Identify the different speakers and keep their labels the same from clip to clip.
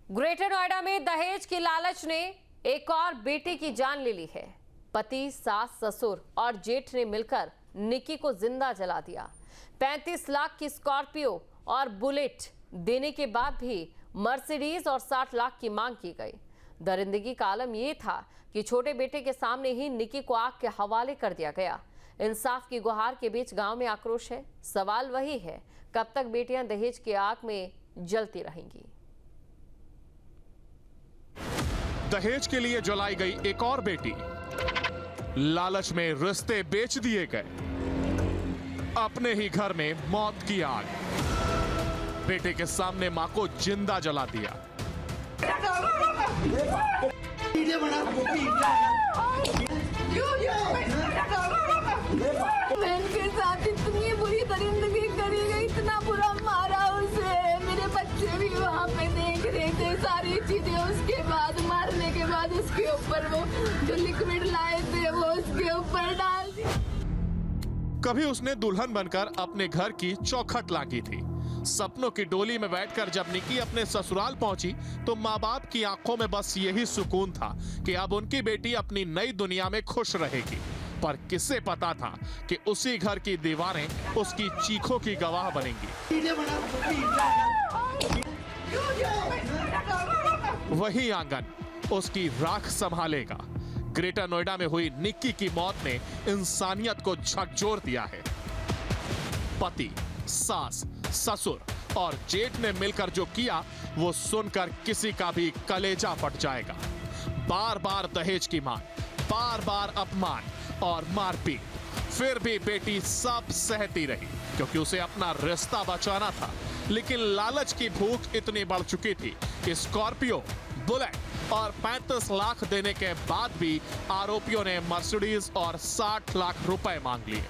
Speaker 1: Greater Noida में दहेज की लालच ने एक और बेटी की जान ले ली है। पति, सास, ससुर और जेठ ने मिलकर निक्की को जिंदा जला दिया। 35 लाख की स्कॉर्पियो और बुलेट देने के बाद भी मर्सिडीज और 60 लाख की मांग की गई। दरिंदगी का आलम यह था कि छोटे बेटे के सामने ही निक्की को आग के हवाले कर दिया गया। इंसाफ की गुहार के बीच गांव में आक्रोश है। सवाल वही है, कब तक बेटियां दहेज की आग में जलती रहेंगी।
Speaker 2: दहेज के लिए जलाई गई एक और बेटी, लालच में रिश्ते बेच दिए गए, अपने ही घर में मौत की आग, बेटे के सामने मां को जिंदा जला दिया।
Speaker 3: बहन के साथ इतनी बुरी दरिंदगी करी गई, इतना बुरा मारा उसे। मेरे बच्चे भी वहाँ पे देख रहे थे सारी चीजें। उसके बाद मारने के बाद उसके ऊपर वो जो लिक्विड लाए थे वो उसके ऊपर डाल दिया।
Speaker 2: कभी उसने दुल्हन बनकर अपने घर की चौखट लांघी थी। सपनों की डोली में बैठकर जब निक्की अपने ससुराल पहुंची तो माँ बाप की आंखों में बस यही सुकून था कि अब उनकी बेटी अपनी नई दुनिया में खुश रहेगी। पर किसे पता था कि उसी घर की दीवारें उसकी चीखों की गवाह बनेंगी। वही आंगन उसकी राख संभालेगा। ग्रेटर नोएडा में हुई निक्की की मौत ने इंसानियत को झकझोर दिया है। पति, सास, ससुर और जेठ ने मिलकर जो किया वो सुनकर किसी का भी कलेजा फट जाएगा। बार बार दहेज की मांग, बार बार अपमान और मारपीट, फिर भी बेटी सब सहती रही क्योंकि उसे अपना रिश्ता बचाना था। लेकिन लालच की भूख इतनी बढ़ चुकी थी कि स्कॉर्पियो, बुलेट और 35 लाख देने के बाद भी आरोपियों ने मर्सिडीज और 60 लाख रुपए मांग लिए।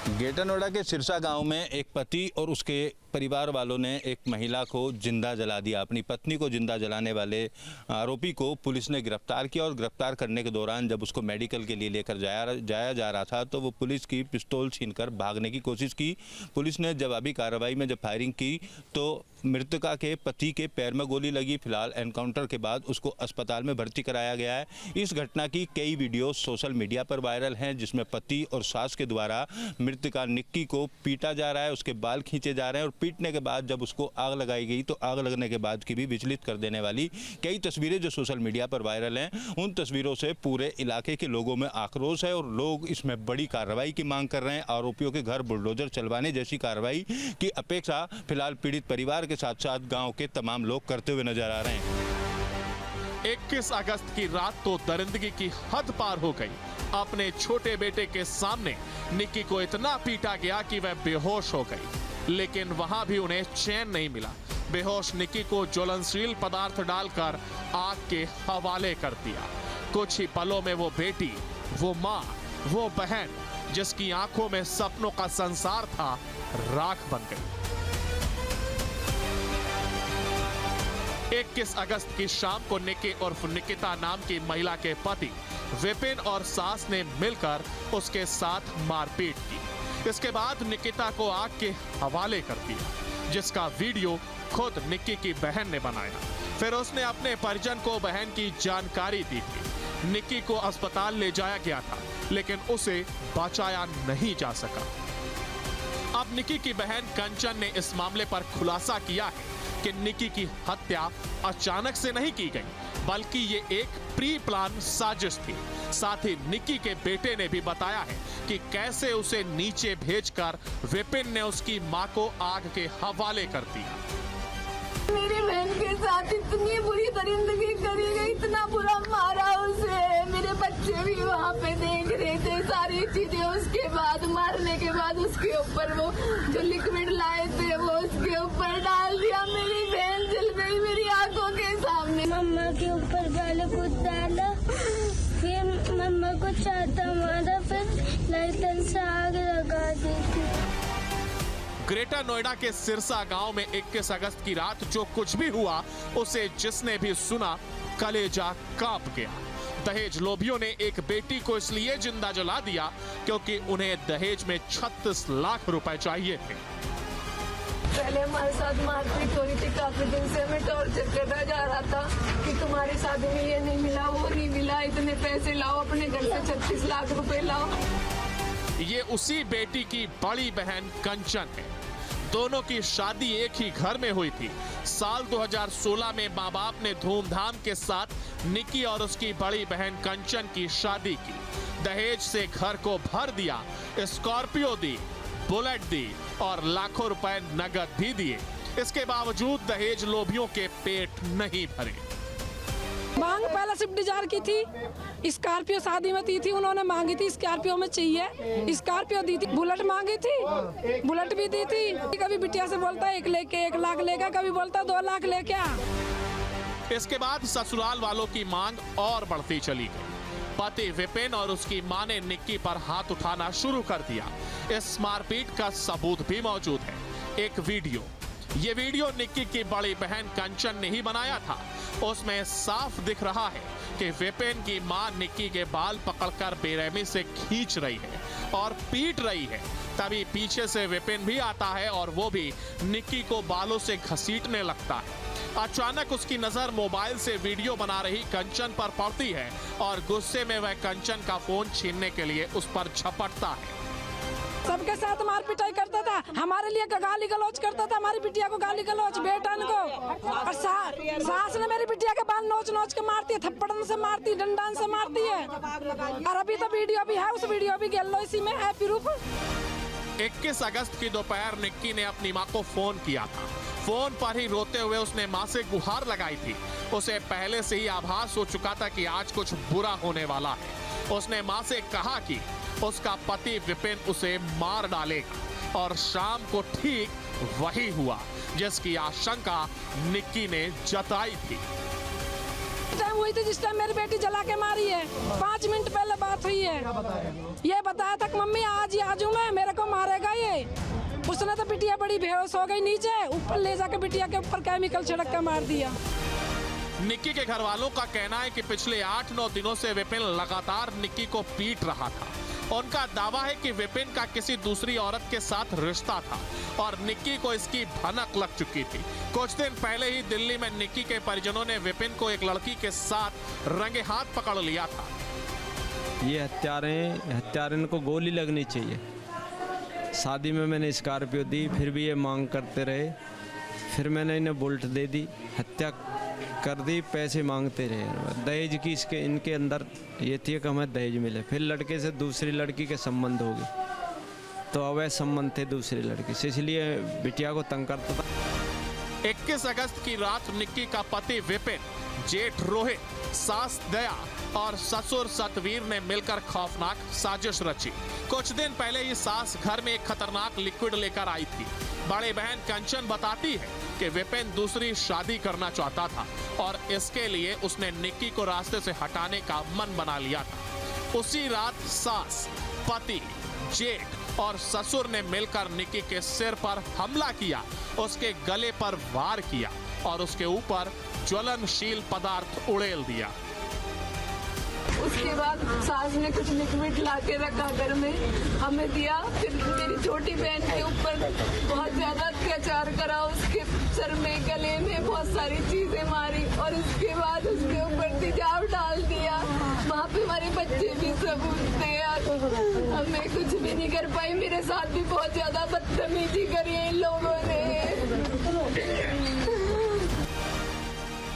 Speaker 4: ग्रेटर नोएडा के सिरसा गांव में एक पति और उसके परिवार वालों ने एक महिला को जिंदा जला दिया। अपनी पत्नी को जिंदा जलाने वाले आरोपी को पुलिस ने गिरफ्तार किया और गिरफ्तार करने के दौरान जब उसको मेडिकल के लिए लेकर जाया जा रहा था तो वो पुलिस की पिस्तौल छीनकर भागने की कोशिश की। पुलिस ने जवाबी कार्रवाई में जब फायरिंग की तो मृतका के पति के पैर में गोली लगी। फिलहाल एनकाउंटर के बाद उसको अस्पताल में भर्ती कराया गया है। इस घटना की कई वीडियो सोशल मीडिया पर वायरल हैं जिसमें पति और सास के द्वारा मृतका निक्की को पीटा जा रहा है, उसके बाल खींचे जा रहे हैं और पीटने के बाद जब उसको आग लगाई गई तो आग लगने के बाद की भी विचलित कर देने वाली कई तस्वीरें जो सोशल मीडिया पर वायरल हैं। उन तस्वीरों से पूरे इलाके के लोगों में आक्रोश है और लोग इसमें बड़ी कार्रवाई की मांग कर रहे हैं। आरोपियों के घर बुलडोजर चलवाने जैसी कार्रवाई की अपेक्षा फिलहाल पीड़ित परिवार के साथ साथ गांव के तमाम लोग करते हुए नजर आ रहे हैं।
Speaker 2: 21 अगस्त की रात तो दरिंदगी की हद पार हो गई। अपने छोटे बेटे के सामने निक्की को इतना पीटा गया कि वह बेहोश हो गई, लेकिन वहां भी उन्हें चैन नहीं मिला। बेहोश निक्की को ज्वलनशील पदार्थ डालकर आग के हवाले कर दिया। कुछ ही पलों में वो बेटी, वो माँ, वो बहन जिसकी आंखों में सपनों का संसार था, राख बन गई। 21 अगस्त की शाम को निक्की उर्फ निकिता नाम की महिला के पति विपिन और सास ने मिलकर उसके साथ मारपीट की। इसके बाद निकिता को आग के हवाले कर दिया, जिसका वीडियो खुद निक्की की बहन ने बनाया। फिर उसने अपने परिजन को बहन की जानकारी दी थी। निक्की को अस्पताल ले जाया गया था, लेकिन उसे बचाया नहीं जा सका। अब निक्की की बहन कंचन ने इस मामले पर खुलासा किया है कि निक्की की हत्या अचानक से नहीं की गई, बल्कि ये एक प्री प्लान साजिश थी। साथ ही निक्की के बेटे ने भी बताया है कि कैसे उसे नीचे भेजकर विपिन ने उसकी मां को आग के हवाले कर दिया।
Speaker 3: मेरी बहन के साथ इतनी बुरी दरिंदगी करी गई, इतना बुरा मारा उसे। मेरे बच्चे भी वहाँ पे देख रहे थे सारी चीजें। उसके बाद मारने के बाद उसके ऊपर वो जो लिक्विड लाए थे वो उसके ऊपर डाल दिया। मेरी बहन जल गई मेरी आंखों के सामने।
Speaker 5: मम्मा के ऊपर गाल को डाला, फिर मम्मा को चाटा मारा, फिर लाइटर से आग लगा दी थी।
Speaker 2: ग्रेटर नोएडा के सिरसा गांव में 21 अगस्त की रात जो कुछ भी हुआ उसे जिसने भी सुना कलेजा कांप गया। दहेज लोभियों ने एक बेटी को इसलिए जिंदा जला दिया क्योंकि उन्हें दहेज में 36 लाख रुपए चाहिए थे।
Speaker 3: पहले हमारे साथ मारपीट हो रही थी, काफी दिन से हमें टॉर्चर करता जा रहा था कि तुम्हारी शादी में ये नहीं मिला, वो नहीं मिला, इतने पैसे लाओ, अपने घर से 36 लाख रुपए लाओ।
Speaker 2: ये उसी बेटी की बड़ी बहन कंचन है। दोनों की शादी एक ही घर में हुई थी। साल 2016 में माँ बाप ने धूमधाम के साथ निक्की और उसकी बड़ी बहन कंचन की शादी की। दहेज से घर को भर दिया, स्कॉर्पियो दी, बुलेट दी और लाखों रुपए नगद भी दिए। इसके बावजूद दहेज लोभियों के पेट नहीं भरे।
Speaker 6: मांग पहले स्विफ्ट डिजायर की थी, स्कॉर्पियो शादी में दी थी, उन्होंने मांगी थी स्कॉर्पियो में चाहिए, स्कॉर्पियो दी थी। बुलेट मांगी थी, बुलेट भी दी थी। कभी बिटिया से बोलता है 1 लाख लेगा, कभी बोलता 2 लाख लेके आ।
Speaker 2: इसके बाद ससुराल वालों की मांग और बढ़ती चली गई। पति विपिन और उसकी मां ने निक्की पर हाथ उठाना शुरू कर दिया। इस मारपीट का सबूत भी मौजूद है, एक वीडियो। ये वीडियो निक्की की बड़ी बहन कंचन ने ही बनाया था। उसमें साफ दिख रहा है कि विपिन की मां निक्की के बाल पकड़कर बेरहमी से खींच रही है और पीट रही है। तभी पीछे से विपिन भी आता है और वो भी निक्की को बालों से घसीटने लगता है। अचानक उसकी नजर मोबाइल से वीडियो बना रही कंचन पर पड़ती है और गुस्से में वह कंचन का फोन छीनने के लिए उस पर झपटता है।
Speaker 6: सबके साथ मार पिटाई करता था, हमारे लिए गाली गलौज करता था, हमारी बिटिया को गाली गलौज, बेटन को। और सास ने मेरी बिटिया के बाल नोच नोच के मारती है, थप्पड़न से मारती, डंडन से मारती है। और अभी तो वीडियो भी है, उस वीडियो भी गेलो इसी में है प्रूफ।
Speaker 2: 21 अगस्त की दोपहर निक्की ने अपनी मां को फोन किया था। फोन पर ही रोते हुए उसने मां से गुहार लगाई थी। उसे पहले से ही आभास हो चुका था कि आज कुछ बुरा होने वाला है। उसने मां से कहा कि उसका पति विपिन उसे मार डालेगा और शाम को ठीक वही हुआ जिसकी आशंका निक्की ने जताई थी।
Speaker 6: टाइम हुई थी जिस टाइम मेरी बेटी जला के मारी है, 5 मिनट पहले बात हुई है। ये बताया था कि मम्मी आज ही आजू मैं, मेरे को मारेगा ये। उसने तो बिटिया बड़ी बेहोश हो गई, नीचे ऊपर ले जाकर बिटिया के ऊपर केमिकल छिड़क कर मार दिया।
Speaker 2: निक्की के घर वालों का कहना है कि पिछले 8-9 दिनों से विपिन लगातार निक्की को पीट रहा था। उनका दावा है कि विपिन का किसी दूसरी औरत के साथ रिश्ता था और निक्की को इसकी भनक लग चुकी थी। कुछ दिन पहले ही दिल्ली में निक्की के परिजनों ने विपिन को एक लड़की के साथ रंगे हाथ पकड़ लिया था।
Speaker 7: ये हत्यारे को गोली लगनी चाहिए। शादी में मैंने स्कॉर्पियो दी, फिर भी ये मांग करते रहे। फिर मैंने इन्हें बुलेट दे दी, हत्या कर दी, पैसे मांगते रहे। दहेज की इनके अंदर ये थी कि हमें दहेज मिले। फिर लड़के से दूसरी लड़की के संबंध हो गए, तो अवैध संबंध थे दूसरी लड़की से, इसलिए बिटिया को तंग करता था।
Speaker 2: 21 अगस्त की रात निक्की का पति विपिन, जेठ रोहित, सास दया और ससुर सतवीर ने मिलकर खौफनाक साजिश रची। कुछ दिन पहले ही सास घर में एक खतरनाक लिक्विड लेकर आई थी। बड़ी बहन कंचन बताती है कि विपिन दूसरी शादी करना चाहता था और इसके लिए उसने निक्की को रास्ते से हटाने का मन बना लिया था। उसी रात सास, पति, जेठ और ससुर ने मिलकर निक्की के सिर पर हमला किया, उसके गले पर वार किया और उसके ऊपर ज्वलनशील पदार्थ उड़ेल दिया।
Speaker 3: उसके बाद सास ने कुछ लिक्विड ला के रखा घर में, हमें दिया। फिर मेरी छोटी बहन के ऊपर बहुत ज्यादा अत्याचार करा, उसके सर में, गले में बहुत सारी चीजें मारी और उसके बाद उसके ऊपर तेजाब डाल दिया। वहाँ पे हमारे बच्चे भी सब थे, हमें कुछ भी नहीं कर पाई। मेरे साथ भी बहुत ज्यादा बदतमीजी करी है इन लोगों ने।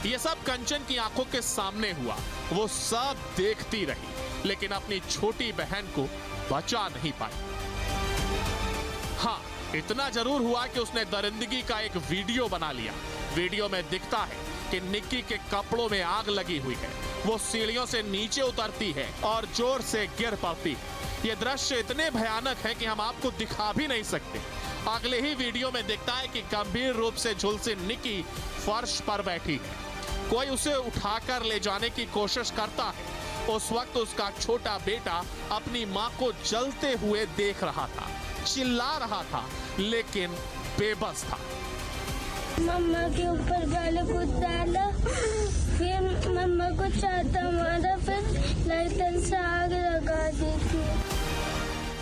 Speaker 2: ये सब कंचन की आंखों के सामने हुआ। वो सब देखती रही, लेकिन अपनी छोटी बहन को बचा नहीं पाई। हाँ, इतना जरूर हुआ कि उसने दरिंदगी का एक वीडियो बना लिया। वीडियो में दिखता है कि निक्की के कपड़ों में आग लगी हुई है। वो सीढ़ियों से नीचे उतरती है और जोर से गिर पड़ती है। ये दृश्य इतने भयानक है कि हम आपको दिखा भी नहीं सकते। अगले ही वीडियो में दिखता है कि गंभीर रूप से झुलसी निक्की फर्श पर बैठी है। कोई उसे उठाकर ले जाने की कोशिश करता है। उस वक्त उसका छोटा बेटा अपनी मां को जलते हुए देख रहा था, चिल्ला रहा था, लेकिन बेबस था।
Speaker 5: मम्मा के ऊपर गाल कूद डाला, फिर मम्मा को चाटा मारा, फिर लाइटर से आग लगा दी थी।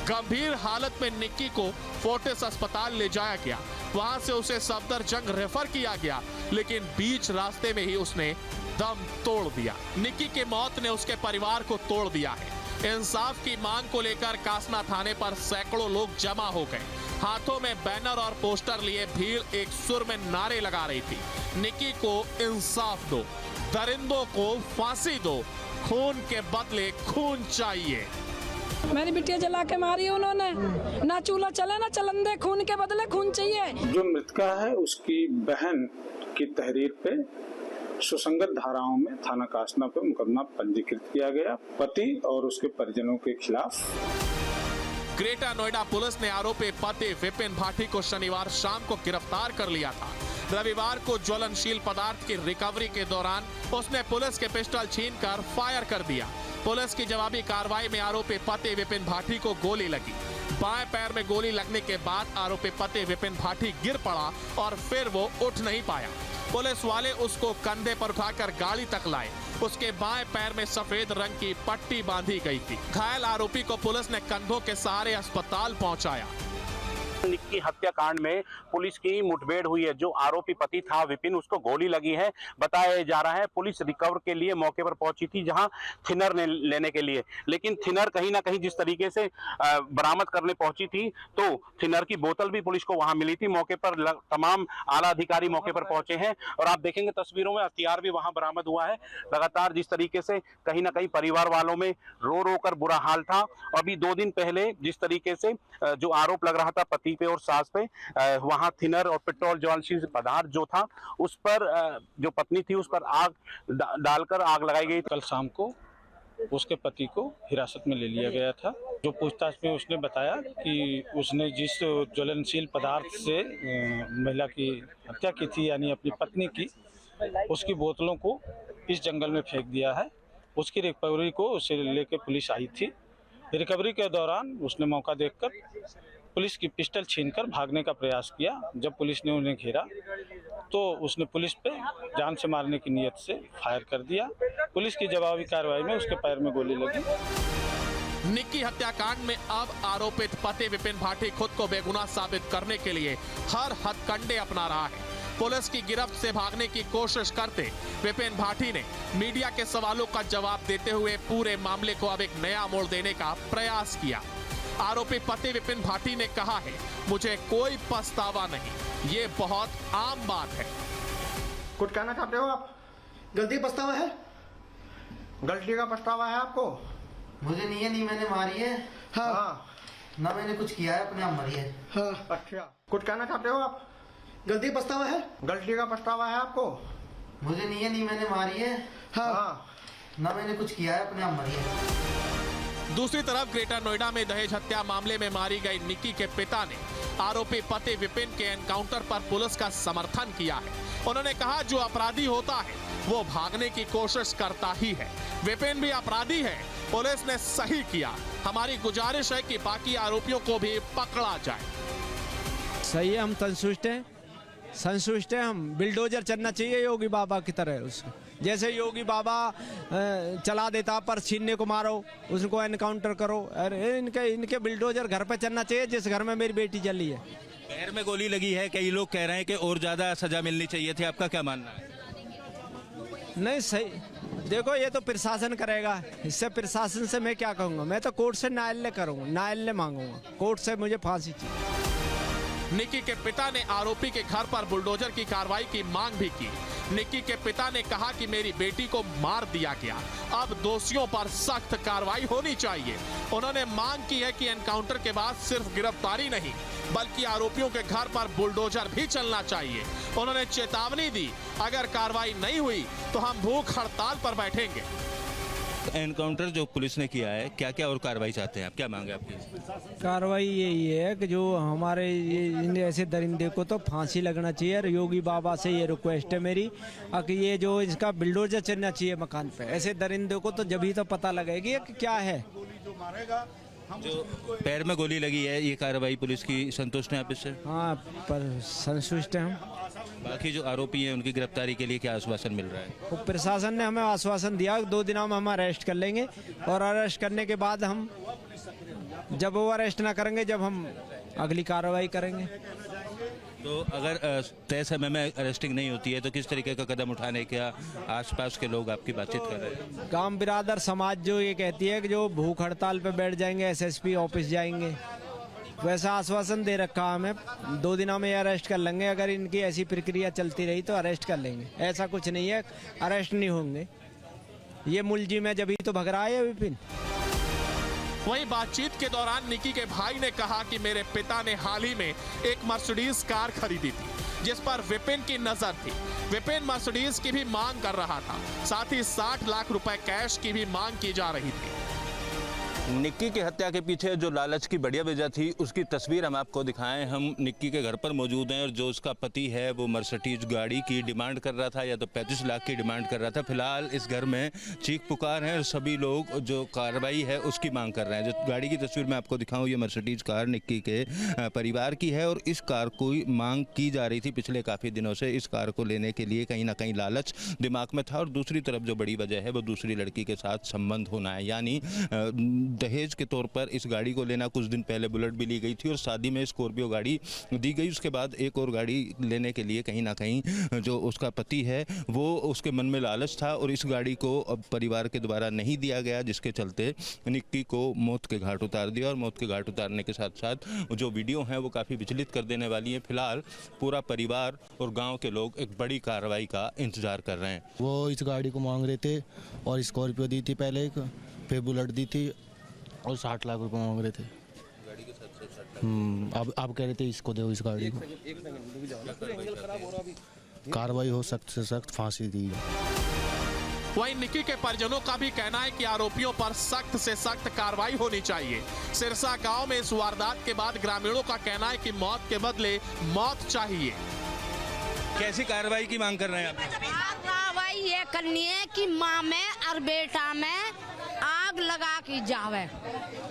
Speaker 2: गंभीर हालत में निक्की को फोर्टिस अस्पताल ले जाया गया। वहां से उसे सफदरजंग रेफर किया गया, लेकिन बीच रास्ते में ही उसने दम तोड़ दिया। निक्की की मौत ने उसके परिवार को तोड़ दिया है। इंसाफ की मांग को लेकर कासना थाने पर सैकड़ों लोग जमा हो गए। हाथों में बैनर और पोस्टर लिए भीड़ एक सुर में नारे लगा रही थी, निक्की को इंसाफ दो, दरिंदों को फांसी दो, खून के बदले खून चाहिए।
Speaker 6: मेरी बिटिया जला के मारी उन्होंने, ना चूल्हा चले ना चलन दे, खून के बदले खून चाहिए।
Speaker 8: जो मृतका है उसकी बहन की तहरीर पे सुसंगत धाराओं में थाना कासना पे मुकदमा पंजीकृत किया गया। पति और उसके परिजनों के खिलाफ
Speaker 2: ग्रेटर नोएडा पुलिस ने आरोपी पति विपिन भाटी को शनिवार शाम को गिरफ्तार कर लिया था। रविवार को ज्वलनशील पदार्थ की रिकवरी के दौरान उसने पुलिस के पिस्टल छीनकर फायर कर दिया। पुलिस की जवाबी कार्रवाई में आरोपी पति विपिन भाटी को गोली लगी। बाएं पैर में गोली लगने के बाद आरोपी पति विपिन भाटी गिर पड़ा और फिर वो उठ नहीं पाया। पुलिस वाले उसको कंधे पर उठाकर गाड़ी तक लाए। उसके बाएं पैर में सफेद रंग की पट्टी बांधी गई थी। घायल आरोपी को पुलिस ने कंधों के सहारे अस्पताल पहुंचाया।
Speaker 9: निक्की हत्याकांड में पुलिस की मुठभेड़ हुई है। जो आरोपी पति था विपिन, उसको गोली लगी है बताया जा रहा है। पुलिस रिकवर के लिए मौके पर पहुंची थी, जहां थिनर लेने के लिए, लेकिन थिनर कहीं ना कहीं जिस तरीके से बरामद करने पहुंची थी, तो थिनर की बोतल भी पुलिस को वहां मिली थी। मौके पर तमाम आला अधिकारी मौके पर पहुंचे हैं और आप देखेंगे तस्वीरों में हथियार भी वहां बरामद हुआ है। लगातार जिस तरीके से कहीं ना कहीं परिवार वालों में रो रो कर बुरा हाल था। अभी 2 दिन पहले जिस तरीके से जो आरोप लग रहा था पति पे और सास पे, वहां थिनर और पेट्रोल ज्वलनशील पदार्थ जो था उस पर जो पत्नी थी उस पर आग डालकर आग लगाई गई।
Speaker 8: कल शाम को उसके पति को हिरासत में ले लिया गया था। जो पूछताछ में उसने बताया कि उसने जिस ज्वलनशील पदार्थ से महिला की हत्या की थी, यानी अपनी पत्नी की, उसकी बोतलों को इस जंगल में फेंक दिया है। उसकी रिकवरी को उसे लेकर पुलिस आई थी। रिकवरी के दौरान उसने मौका देखकर पुलिस की पिस्टल छीनकर भागने का प्रयास किया। जब पुलिस ने उन्हें घेरा तो उसने पुलिस पे जान से मारने की नीयत से फायर कर दिया। पुलिस की जवाबी कार्रवाई में उसके पैर में गोली लगी।
Speaker 2: निक्की हत्याकांड में अब आरोपित पति विपिन भाटी खुद को बेगुनाह साबित करने के लिए हर हथकंडे अपना रहा है। पुलिस की गिरफ्त से भागने की कोशिश करते विपिन भाटी ने मीडिया के सवालों का जवाब देते हुए पूरे मामले को अब एक नया मोड़ देने का प्रयास किया। आरोपी पति विपिन भाटी ने कहा है, मुझे कोई पछतावा नहीं, ये बहुत आम बात है।
Speaker 10: कुछ कहना चाहते हो आप? गलती पछतावा है? गलती का पछतावा है आपको?
Speaker 11: मुझे नहीं है, नहीं मैंने मारी है।
Speaker 10: हाँ।
Speaker 11: ना मैंने कुछ किया है, अपने आप मरी है।
Speaker 10: हाँ। अच्छा, कुछ कहना चाहते हो आप? गलती पछतावा है? गलती का पछतावा है आपको?
Speaker 11: मुझे नहीं है, नहीं मैंने मारी है।
Speaker 10: हाँ।
Speaker 11: ना मैंने कुछ किया है, अपने आप मरी है।
Speaker 2: दूसरी तरफ ग्रेटर नोएडा में दहेज हत्या मामले में मारी गई निक्की के पिता ने आरोपी पति विपिन के एनकाउंटर पर पुलिस का समर्थन किया है। उन्होंने कहा, जो अपराधी होता है वो भागने की कोशिश करता ही है। विपिन भी अपराधी है, पुलिस ने सही किया। हमारी गुजारिश है कि बाकी आरोपियों को भी पकड़ा जाए।
Speaker 7: सही है, हम संतुष्ट हैं हम। बिल्डोजर चलना चाहिए योगी बाबा की तरह उसको, जैसे योगी बाबा चला देता पर छीनने को मारो, उसको एनकाउंटर करो। अरे इनके बिल्डोजर घर पे चलना चाहिए जिस घर में मेरी बेटी जली है।
Speaker 4: पैर में गोली लगी है, कई लोग कह रहे हैं कि और ज्यादा सजा मिलनी चाहिए थी। आपका क्या मानना है?
Speaker 7: नहीं सही, देखो ये तो प्रशासन करेगा, इससे प्रशासन से मैं क्या कहूँगा। मैं तो कोर्ट से न्यायालय करूँगा, न्यायालय मांगूंगा, कोर्ट से मुझे फांसी चाहिए।
Speaker 2: निक्की के पिता ने आरोपी के घर पर बुलडोजर की कार्रवाई की मांग भी की। निक्की के पिता ने कहा कि मेरी बेटी को मार दिया गया, अब दोषियों पर सख्त कार्रवाई होनी चाहिए। उन्होंने मांग की है कि एनकाउंटर के बाद सिर्फ गिरफ्तारी नहीं बल्कि आरोपियों के घर पर बुलडोजर भी चलना चाहिए। उन्होंने चेतावनी दी, अगर कार्रवाई नहीं हुई तो हम भूख हड़ताल पर बैठेंगे।
Speaker 4: एनकाउंटर जो पुलिस ने किया है, क्या क्या और कार्रवाई चाहते हैं आप? क्या मांगे आपकी?
Speaker 7: कार्रवाई यही है कि जो हमारे इन ऐसे दरिंदे को तो फांसी लगना चाहिए। और योगी बाबा से ये रिक्वेस्ट है मेरी कि ये जो इसका बिल्डोजर चलना चाहिए मकान पे। ऐसे दरिंदे को तो जब ही तो पता लगेगी कि क्या है।
Speaker 4: जो पैर में गोली लगी है, ये कार्रवाई पुलिस की संतुष्ट है आप इससे?
Speaker 7: हाँ, पर संतुष्ट हैं हम।
Speaker 4: बाकी जो आरोपी हैं उनकी गिरफ्तारी के लिए क्या आश्वासन मिल रहा है?
Speaker 7: तो प्रशासन ने हमें आश्वासन दिया 2 दिनों में हम अरेस्ट कर लेंगे, और अरेस्ट करने के बाद हम जब वो अरेस्ट ना करेंगे जब हम अगली कार्रवाई करेंगे।
Speaker 4: तो अगर तय समय में अरेस्टिंग नहीं होती है तो किस तरीके का कदम उठाने का आसपास के लोग आपकी बातचीत कर रहे हैं?
Speaker 7: गांव बिरादर समाज जो ये कहती है कि जो भूख हड़ताल पे बैठ जाएंगे, एसएसपी ऑफिस जाएंगे, वैसा आश्वासन दे रखा हमें 2 दिनों में अरेस्ट कर लेंगे। अगर इनकी ऐसी प्रक्रिया चलती रही तो अरेस्ट कर लेंगे। ऐसा कुछ नहीं है, अरेस्ट नहीं होंगे। ये मुलजिम है जब ही तो भग रहा है विपिन।
Speaker 2: वहीं बातचीत के दौरान निकी के भाई ने कहा कि मेरे पिता ने हाल ही में एक मर्सिडीज कार खरीदी थी जिस पर विपिन की नजर थी। विपिन मर्सिडीज की भी मांग कर रहा था, साथ ही 60 लाख रुपए कैश की भी मांग की जा रही थी।
Speaker 4: निक्की की हत्या के पीछे जो लालच की बढ़िया वजह थी उसकी तस्वीर हम आपको दिखाएं। हम निक्की के घर पर मौजूद हैं और जो उसका पति है वो मर्सिडीज गाड़ी की डिमांड कर रहा था या तो 35 लाख की डिमांड कर रहा था। फिलहाल इस घर में चीख पुकार है और सभी लोग जो कार्रवाई है उसकी मांग कर रहे हैं। जो गाड़ी की तस्वीर मैं आपको दिखाऊं, ये मर्सिडीज कार निक्की के परिवार की है और इस कार को मांग की जा रही थी पिछले काफ़ी दिनों से। इस कार को लेने के लिए कहीं ना कहीं लालच दिमाग में था और दूसरी तरफ जो बड़ी वजह है वो दूसरी लड़की के साथ संबंध होना है, यानी दहेज के तौर पर इस गाड़ी को लेना। कुछ दिन पहले बुलेट भी ली गई थी और शादी में स्कॉर्पियो गाड़ी दी गई। उसके बाद एक और गाड़ी लेने के लिए कहीं ना कहीं जो उसका पति है वो उसके मन में लालच था और इस गाड़ी को अब परिवार के द्वारा नहीं दिया गया, जिसके चलते निक्की को मौत के घाट उतार दिया। और मौत के घाट उतारने के साथ साथ जो वीडियो है वो काफ़ी विचलित कर देने वाली है। फिलहाल पूरा परिवार और गाँव के लोग एक बड़ी कार्रवाई का इंतजार कर रहे हैं।
Speaker 12: वो इस गाड़ी को मांग रहे थे और स्कॉर्पियो दी थी पहले, एक फिर बुलेट दी थी और 60 लाख रुपए मांग रहे थे।
Speaker 4: गाड़ी के साथ
Speaker 12: अब कह रहे थे इसको दो, इस गाड़ी को। कार्रवाई हो सख्त से सख्त, फांसी दी जाए।
Speaker 2: वहीं निकी के परिजनों का भी कहना है कि आरोपियों पर सख्त से सख्त कार्रवाई होनी चाहिए। सिरसा गांव में इस वारदात के बाद ग्रामीणों का कहना है कि मौत के बदले मौत चाहिए।
Speaker 4: कैसी कार्रवाई की मांग कर रहे हैं आप?
Speaker 13: कार्रवाई ये करनी है कि माँ में और बेटा में आग लगा की जावे।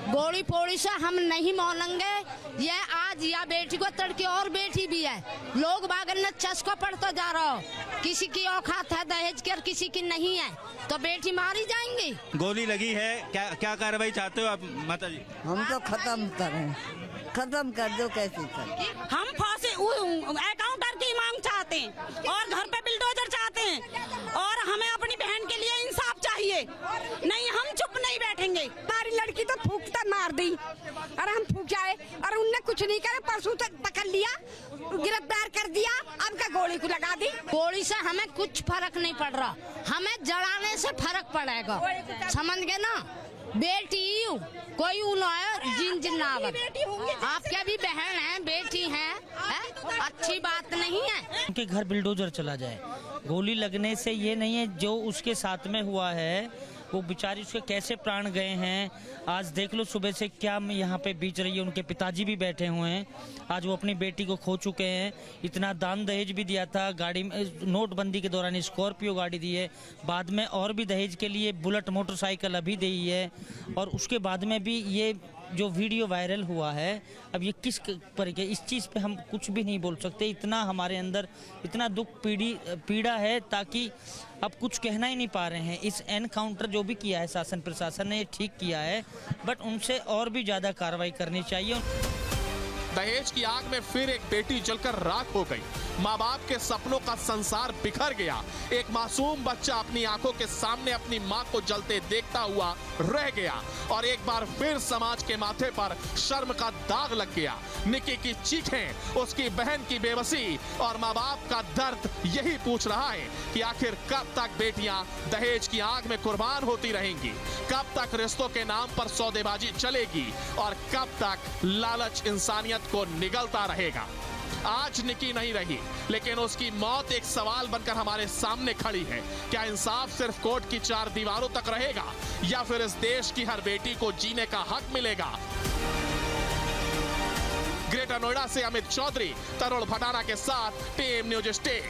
Speaker 13: गोली पोड़ी से हम नहीं मानेंगे। ये आज या बेटी को तड़के और बेटी भी है। लोग बागन में चस्का पड़ता जा रहा हो, किसी की औकात है दहेज की और किसी की नहीं है, तो बेटी मारी जाएंगी।
Speaker 4: गोली लगी है, क्या कार्रवाई चाहते हो आप माता जी?
Speaker 14: हम तो खत्म करें, खत्म कर दो। कैसे कर?
Speaker 13: हम फांसी एकाउंटर की मांग चाहते हैं और घर पे बिल्डोजर चाहते हैं और हमें अपनी बहन के लिए इंसाफ चाहिए। नहीं, हम चुप नहीं बैठेंगे।
Speaker 6: हमारी लड़की तो फूकता मार दी और हम फूक जाए और उनने कुछ नहीं करे। परसों तक पकड़ लिया, गिरफ्तार कर दिया, अब का गोली को लगा दी।
Speaker 13: गोली से हमें कुछ फर्क नहीं पड़ रहा, हमें जलाने से फर्क पड़ेगा। समझ गए ना? बेटी कोई जिन आपके भी बहन है, बेटी है, अच्छी बात नहीं है।
Speaker 15: उनके घर बिल्डोजर चला जाए। गोली लगने से ये नहीं है, जो उसके साथ में हुआ है वो बेचारी उसके कैसे प्राण गए हैं। आज देख लो सुबह से क्या यहाँ पे बीच रही है। उनके पिताजी भी बैठे हुए हैं, आज वो अपनी बेटी को खो चुके हैं। इतना दान दहेज भी दिया था, गाड़ी में नोटबंदी के दौरान स्कॉर्पियो गाड़ी दी है, बाद में और भी दहेज के लिए बुलेट मोटरसाइकिल अभी दी है और उसके बाद में भी ये जो वीडियो वायरल हुआ है, अब ये किस पर के इस चीज़ पे हम कुछ भी नहीं बोल सकते। इतना हमारे अंदर इतना दुख पीड़ा है ताकि अब कुछ कहना ही नहीं पा रहे हैं। इस एनकाउंटर जो भी किया है शासन प्रशासन ने, ये ठीक किया है, बट उनसे और भी ज़्यादा कार्रवाई करनी चाहिए।
Speaker 2: दहेज की आग में फिर एक बेटी जलकर राख हो गई। माँ बाप के सपनों का संसार बिखर गया। एक मासूम बच्चा अपनी आंखों के सामने अपनी माँ को जलते देखता हुआ रह गया और एक बार फिर समाज के माथे पर शर्म का दाग लग गया। निकी की चीखें, उसकी बहन की बेबसी और माँ बाप का दर्द यही पूछ रहा है कि आखिर कब तक बेटियां दहेज की आग में कुर्बान होती रहेंगी, कब तक रिश्तों के नाम पर सौदेबाजी चलेगी और कब तक लालच इंसानियत को निगलता रहेगा। आज निकी नहीं रही, लेकिन उसकी मौत एक सवाल बनकर हमारे सामने खड़ी है। क्या इंसाफ सिर्फ कोर्ट की 4 दीवारों तक रहेगा या फिर इस देश की हर बेटी को जीने का हक मिलेगा? ग्रेटर नोएडा से अमित चौधरी, तरुण भटाना के साथ टीम न्यूज स्टेट।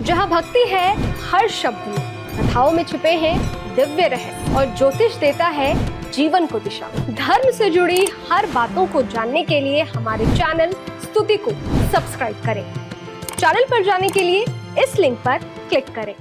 Speaker 16: जहां भक्ति है हर शब्द में, कथाओं में छुपे हैं दिव्य रहस्य और ज्योतिष देता है जीवन को दिशा। धर्म से जुड़ी हर बातों को जानने के लिए हमारे चैनल स्तुति को सब्सक्राइब करें। चैनल पर जाने के लिए इस लिंक पर क्लिक करें।